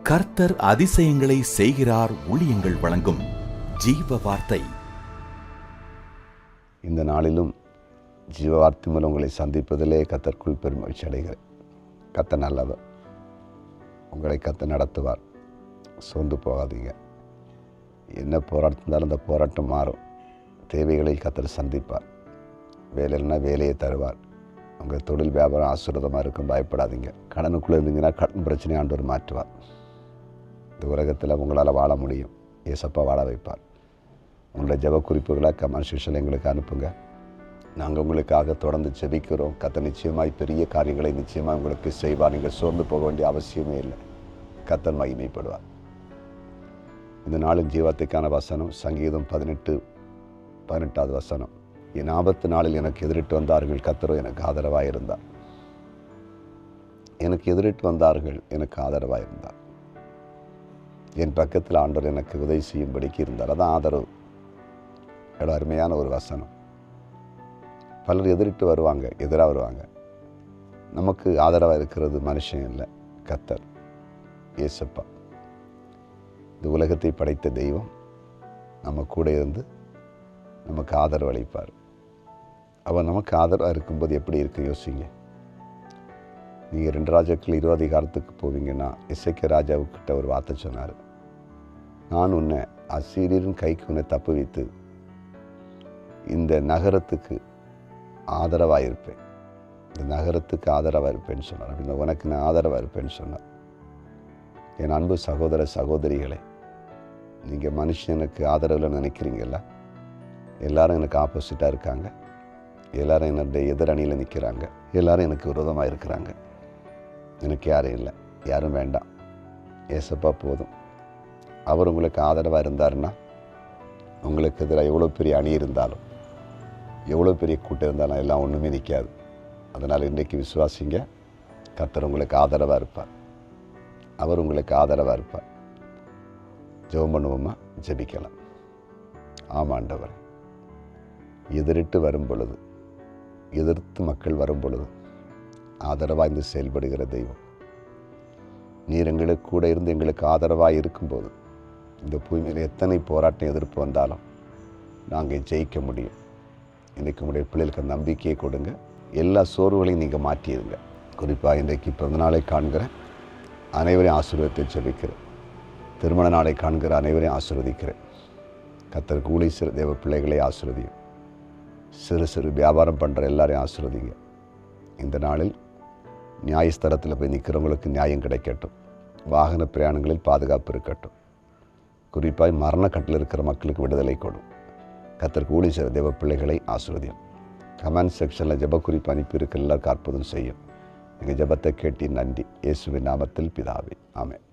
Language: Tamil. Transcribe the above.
கர்த்தர் அதிசயங்களை செய்கிறார். ஊழியங்கள் வழங்கும் ஜீவ வார்த்தை. இந்த நாளிலும் ஜீவ வார்த்தை மூலம் உங்களை சந்திப்பதிலே கர்த்தருக்குள் பெருமகிழ்ச்சி அடைகிறேன். கர்த்தர் நல்லவர். உங்களை கர்த்தர் நடத்துவார். சோர்ந்து போகாதீங்க. என்ன போராட்டம் இருந்தாலும் அந்த போராட்டம் மாறும். தேவைகளை கர்த்தர் சந்திப்பார். வேலைன்னா வேலையை தருவார். உங்கள் தொழில் வியாபாரம் ஆசீர்வாதமாக இருக்கும். பயப்படாதீங்க. கடனுக்குள்ளே இருந்தீங்கன்னா கடன் பிரச்சனையை ஆண்டவர் மாற்றுவார். இந்த உலகத்தில் உங்களால் வாழ முடியும். ஏசப்பா வாழ வைப்பார். உங்களுடைய ஜெப குறிப்புகளை கமெண்ட் செக்ஷனில் எங்களுக்கு அனுப்புங்க. நாங்கள் உங்களுக்காக தொடர்ந்து ஜெபிக்கிறோம். கர்த்தர் நிச்சயமாய் பெரிய காரியங்களை நிச்சயமாக உங்களுக்கு செய்வார். நீங்கள் சோர்ந்து போக வேண்டிய அவசியமே இல்லை. கர்த்தர் மகிமைப்படுவார். இந்த நாளின் ஜீவத்துக்கான வசனம் சங்கீதம் 18வது வசனம். என் ஆபத்து நாளில் எனக்கு எதிரிட்டு வந்தார்கள், கர்த்தரோ எனக்கு ஆதரவாக இருந்தார். எனக்கு எதிரிட்டு வந்தார்கள், எனக்கு ஆதரவாக இருந்தார். என் பக்கத்தில் ஆண்டவர் எனக்கு உதவி செய்யும்படிக்கு இருந்தார். அதான் ஆதரவு. எவ்வளோ அருமையான ஒரு வசனம். பலர் எதிரிட்டு வருவாங்க, எதிராக வருவாங்க. நமக்கு ஆதரவாக இருக்கிறது மனுஷன் இல்லை, கர்த்தர் ஏசப்பா. இந்த உலகத்தை படைத்த தெய்வம் நம்ம கூட இருந்து நமக்கு ஆதரவு அளிப்பார். அவர் நமக்கு ஆதரவாக இருக்கும்போது எப்படி இருக்கு யோசிங்க. நீங்கள் 2 ராஜாக்கள் 20 அதிகாரத்துக்கு போவீங்கன்னா எசேக்கியா ராஜாவுக்கிட்ட ஒரு வார்த்தை சொன்னார். நான் உன்னை அசீரியரின் கைக்கு உன்னை தப்பு வைத்து இந்த நகரத்துக்கு ஆதரவாக இருப்பேன். இந்த நகரத்துக்கு ஆதரவாக இருப்பேன்னு சொன்னார். அப்படின்னா உனக்கு நான் ஆதரவாக இருப்பேன்னு சொன்னார். என் அன்பு சகோதர சகோதரிகளே, நீங்கள் மனுஷனுக்கு ஆதரவில் நினைக்கிறீங்களா? எல்லாரும் எனக்கு ஆப்போசிட்டாக இருக்காங்க. எல்லாரும் என்னுடைய எதிரணியில் நிற்கிறாங்க. எல்லாரும் எனக்கு விரோதமாக இருக்கிறாங்க. எனக்கு யாரும் இல்லை, யாரும் வேண்டாம். ஏசப்பா போதும். அவர் உங்களுக்கு ஆதரவாக இருந்தாருன்னா உங்களுக்கு எதிராக எவ்வளோ பெரிய அணி இருந்தாலும், எவ்வளோ பெரிய கூட்டம் இருந்தாலும் எல்லாம் ஒன்றுமே நிற்காது. அதனால் இன்றைக்கு விசுவாசிங்க. கர்த்தர் உங்களுக்கு ஆதரவாக இருப்பார். அவர் உங்களுக்கு ஆதரவாக இருப்பார். ஜெபம் பண்ணுவோமா? ஜெபிக்கலாம். ஆமாண்டவர், எதிரிட்டு வரும் பொழுது, எதிர்த்து மக்கள் வரும் பொழுது ஆதரவாக இருந்து செயல்படுகிற தெய்வம் நீர் எங்களுக்கு கூட இருந்து எங்களுக்கு ஆதரவாக இருக்கும்போது இந்த பூமியில் எத்தனை போராட்டம் எதிர்ப்பு வந்தாலும் நாங்கள் ஜெயிக்க முடியும். இன்றைக்கு உங்களுடைய பிள்ளைகளுக்கு நம்பிக்கையை கொடுங்க. எல்லா சோர்வுகளையும் நீங்கள் மாற்றிடுங்க. குறிப்பாக இன்றைக்கு பிறந்தநாளை காண்கிற அனைவரையும் ஆசீர்வாதத்தை ஜெபிக்கிறேன். திருமண நாளை காண்கிற அனைவரையும் ஆசீர்வதிக்கிறேன். கர்த்தருக்கு ஊழிய செய்கிற தேவ பிள்ளைகளை ஆசீர்வதியும். சிறு சிறு வியாபாரம் பண்ணுற எல்லாரையும் ஆசீர்வதிங்க. இந்த நாளில் நியாயஸ்தலத்தில் போய் நிற்கிறவங்களுக்கு நியாயம் கிடைக்கட்டும். வாகன பிரயாணங்களில் பாதுகாப்பு இருக்கட்டும். குறிப்பாக மரணக்கட்டில் இருக்கிற மக்களுக்கு விடுதலை கொடும். கர்த்தருக்கு ஊழிய செய்கிற தேவ பிள்ளைகளை ஆசீர்வதியும். கமெண்ட் செக்ஷனில் ஜெப குறிப்பு அனுப்பியிருக்க எல்லாருக்கும் அற்புதம் செய்யும். எங்கள் ஜெபத்தை கேட்டி நன்றி. இயேசுவின் நாமத்தில் பிதாவே, ஆமென்.